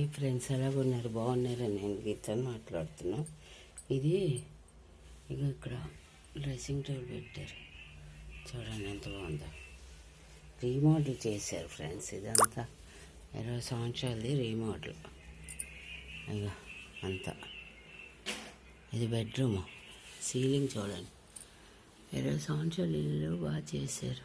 Hi friends, ఎలాగున్నారు? బాగున్నారా? నేను గీతను మాట్లాడుతున్నా. ఇది ఇక్కడ డ్రెస్సింగ్ టేబుల్ పెట్టారు, చూడండి ఎంత బాగుందో. రీమోడల్ చేశారు ఫ్రెండ్స్. ఇదంతా 20 సంవత్సరాలది రీమోడల్. ఇక అంతా ఇది బెడ్రూమ్. సీలింగ్ చూడండి, 20 సంవత్సరాలు ఇల్లు బాగా చేశారు.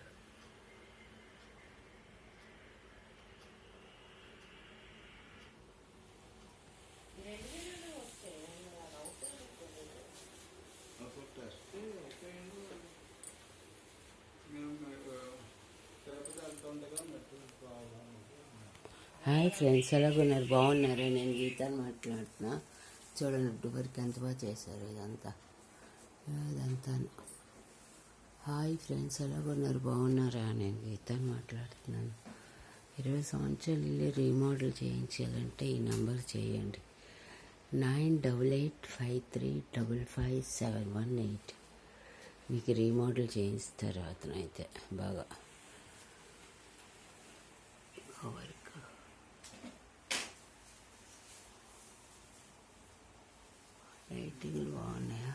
హాయ్ ఫ్రెండ్స్, ఎలాగున్నారు? బాగున్నారా? నేను గీతను మాట్లాడుతున్నా. చూడండి డోర్కి ఎంత బాగా చేశారు. ఇదంతా. హాయ్ ఫ్రెండ్స్, ఎలాగున్నారు? బాగున్నారా? నేను గీతను మాట్లాడుతున్నాను. 20 సంవత్సరాలు ఇల్లు రీమోడల్ చేయించాలంటే ఈ నెంబర్ చేయండి, 9885355718. మీకు రీమోడల్ చేయిస్తారు అతను. అయితే బాగా లైటింగ్లు బాగున్నాయా?